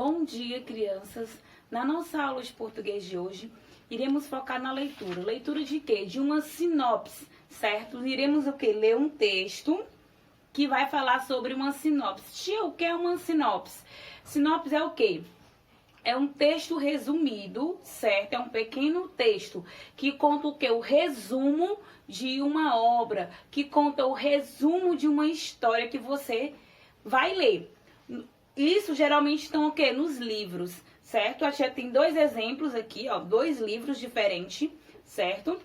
Bom dia, crianças. Na nossa aula de português de hoje, iremos focar na leitura. Leitura de quê? De uma sinopse, certo? Iremos o quê? Ler um texto que vai falar sobre uma sinopse. Tia, o que é uma sinopse? Sinopse é o quê? É um texto resumido, certo? É um pequeno texto que conta o quê? O resumo de uma obra, que conta o resumo de uma história que você vai ler. Isso geralmente estão o quê? Nos livros, certo? A tia tem dois exemplos aqui, ó, dois livros diferentes, certo?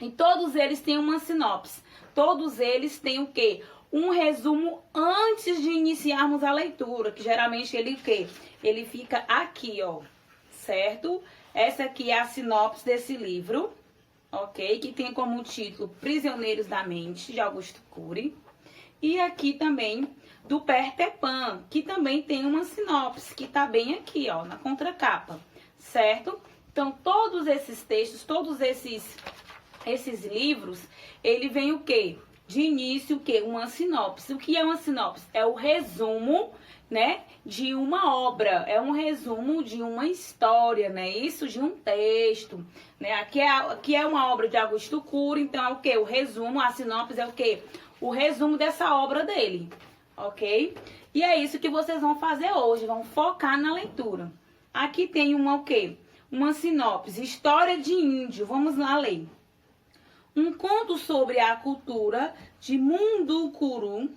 E todos eles têm uma sinopse. Todos eles têm o quê? Um resumo antes de iniciarmos a leitura, que geralmente ele o quê? Ele fica aqui, ó, certo? Essa aqui é a sinopse desse livro, ok? Que tem como título Prisioneiros da Mente, de Augusto Cury. E aqui também do Peter Pan, que também tem uma sinopse, que tá bem aqui, ó, na contracapa, certo? Então, todos esses textos, todos esses livros, ele vem o quê? De início, o quê? Uma sinopse. O que é uma sinopse? É o resumo, né, de uma obra, é um resumo de uma história, né, isso de um texto, né, aqui é uma obra de Augusto Cury, então é o quê? O resumo, a sinopse é o quê? O resumo dessa obra dele, ok? E é isso que vocês vão fazer hoje, vão focar na leitura. Aqui tem uma o quê? Uma sinopse, História de Índio, vamos lá ler. Um conto sobre a cultura de Mundukuru,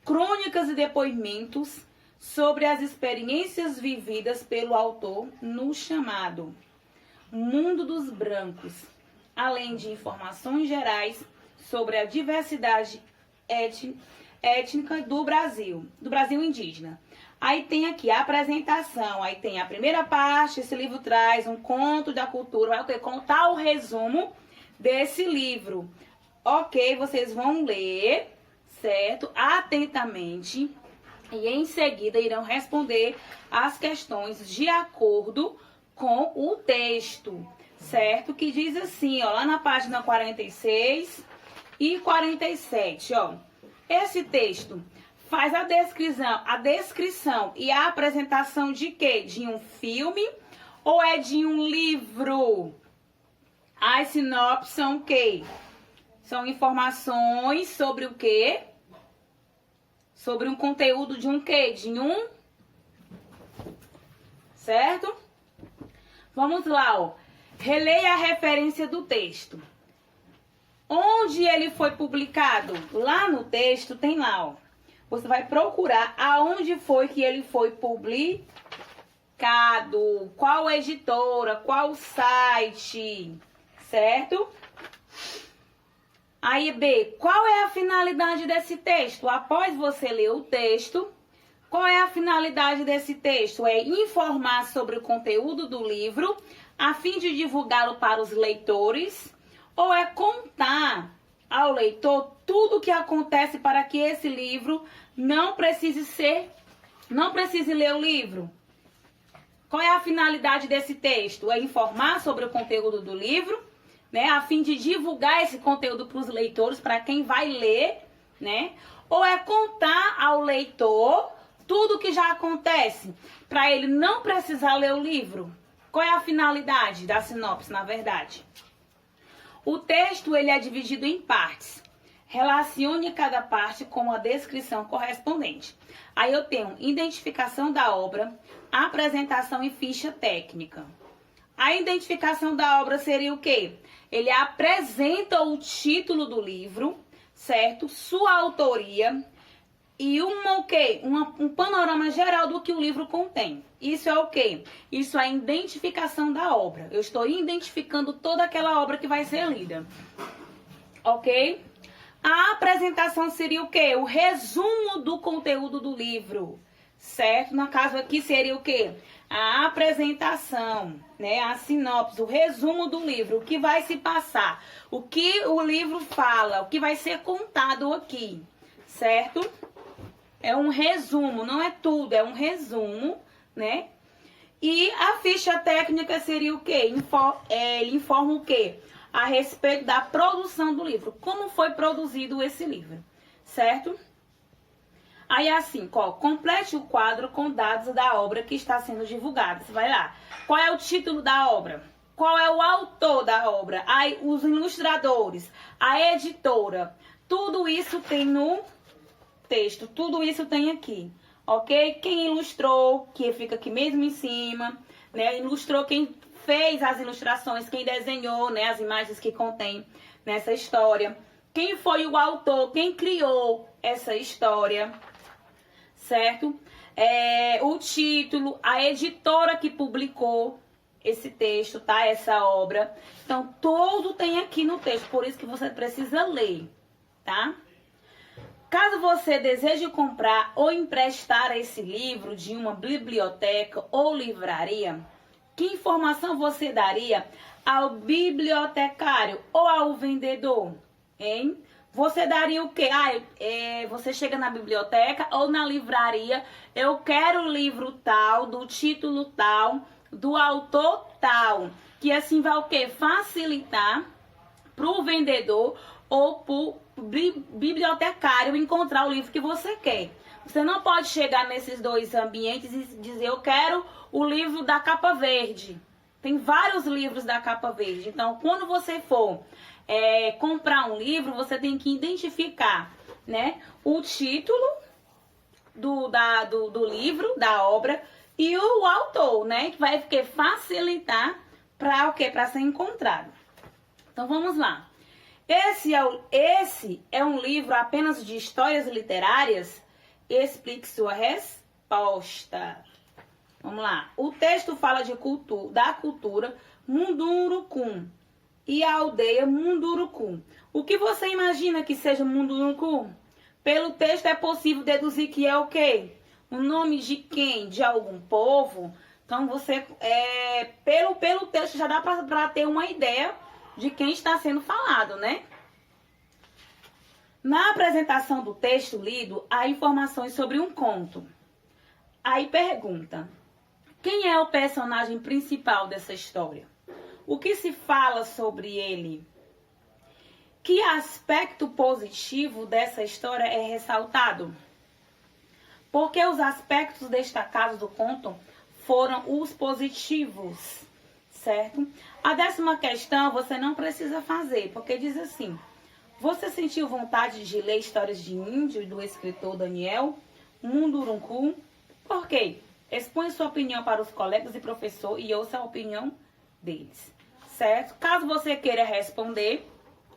crônicas e depoimentos sobre as experiências vividas pelo autor no chamado Mundo dos Brancos, além de informações gerais sobre a diversidade étnica do Brasil indígena. Aí tem aqui a apresentação, aí tem a primeira parte, esse livro traz um conto da cultura, vai contar o resumo desse livro. Ok, vocês vão ler, certo? Atentamente. E em seguida irão responder as questões de acordo com o texto, certo? Que diz assim, ó, lá na página 46 e 47, ó. Esse texto faz a descrição e a apresentação de quê? De um filme ou é de um livro? As sinopses são o quê? São informações sobre o quê? Sobre um conteúdo de um quê? De um... Certo? Vamos lá, ó. Releia a referência do texto. Onde ele foi publicado? Lá no texto tem lá, ó. Você vai procurar aonde foi que ele foi publicado. Qual editora, qual site, certo? Aí, B, qual é a finalidade desse texto? Após você ler o texto, qual é a finalidade desse texto? É informar sobre o conteúdo do livro, a fim de divulgá-lo para os leitores, ou é contar ao leitor tudo o que acontece para que esse livro não precise ler o livro? Qual é a finalidade desse texto? É informar sobre o conteúdo do livro, né, a fim de divulgar esse conteúdo para os leitores, para quem vai ler, né? Ou é contar ao leitor tudo o que já acontece, para ele não precisar ler o livro? Qual é a finalidade da sinopse, na verdade? O texto ele é dividido em partes. Relacione cada parte com a descrição correspondente. Aí eu tenho identificação da obra, apresentação e ficha técnica. A identificação da obra seria o quê? Ele apresenta o título do livro, certo? Sua autoria e um panorama geral do que o livro contém. Isso é o quê? Isso é a identificação da obra. Eu estou identificando toda aquela obra que vai ser lida. Ok? A apresentação seria o quê? O resumo do conteúdo do livro, certo? No caso aqui seria o quê? A apresentação, né? A sinopse, o resumo do livro, o que vai se passar, o que o livro fala, o que vai ser contado aqui, certo? É um resumo, não é tudo, é um resumo, né? E a ficha técnica seria o quê? Ele informa o quê? A respeito da produção do livro, como foi produzido esse livro, certo? Aí assim, complete o quadro com dados da obra que está sendo divulgada. Você vai lá. Qual é o título da obra? Qual é o autor da obra? Aí, os ilustradores, a editora. Tudo isso tem no texto. Tudo isso tem aqui. Ok? Quem ilustrou, que fica aqui mesmo em cima, né? Ilustrou quem fez as ilustrações, quem desenhou, né? As imagens que contém nessa história. Quem foi o autor, quem criou essa história, certo? O título, a editora que publicou esse texto, tá? Essa obra. Então, tudo tem aqui no texto, por isso que você precisa ler, tá? Caso você deseje comprar ou emprestar esse livro de uma biblioteca ou livraria, que informação você daria ao bibliotecário ou ao vendedor, hein? Você daria o quê? Você chega na biblioteca ou na livraria, eu quero o livro tal, do título tal, do autor tal, que assim vai o quê? Facilitar para o vendedor ou para o bibliotecário encontrar o livro que você quer. Você não pode chegar nesses dois ambientes e dizer, eu quero o livro da capa verde. Tem vários livros da capa verde. Então, quando você for comprar um livro, você tem que identificar, né, o título do livro, da obra, e o autor, né, que vai facilitar para o quê? Para ser encontrado. Então, vamos lá. Esse é um livro apenas de histórias literárias? Explique sua resposta. Vamos lá. O texto fala da cultura Mundurucum e a aldeia Mundurucum. O que você imagina que seja Mundurucum? Pelo texto é possível deduzir que é o quê? O nome de quem? De algum povo? Então, você, pelo texto já dá para ter uma ideia de quem está sendo falado, né? Na apresentação do texto lido, há informações sobre um conto. Aí pergunta, quem é o personagem principal dessa história? O que se fala sobre ele? Que aspecto positivo dessa história é ressaltado? Porque os aspectos destacados do conto foram os positivos, certo? A 10ª questão você não precisa fazer, porque diz assim, você sentiu vontade de ler Histórias de Índio do escritor Daniel Mundurucum? Por quê? Exponha sua opinião para os colegas e professor e ouça a opinião deles, certo? Caso você queira responder,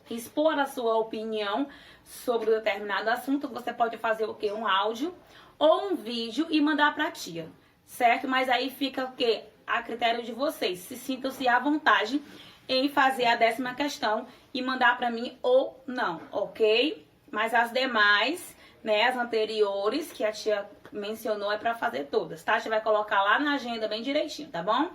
expor a sua opinião sobre um determinado assunto, você pode fazer o quê? Um áudio ou um vídeo e mandar para a tia, certo? Mas aí fica o quê? A critério de vocês. Se sintam-se à vontade em fazer a 10ª questão e mandar para mim ou não, ok? Mas as demais, né, as anteriores que a tia mencionou é para fazer todas, tá? A gente vai colocar lá na agenda bem direitinho, tá bom?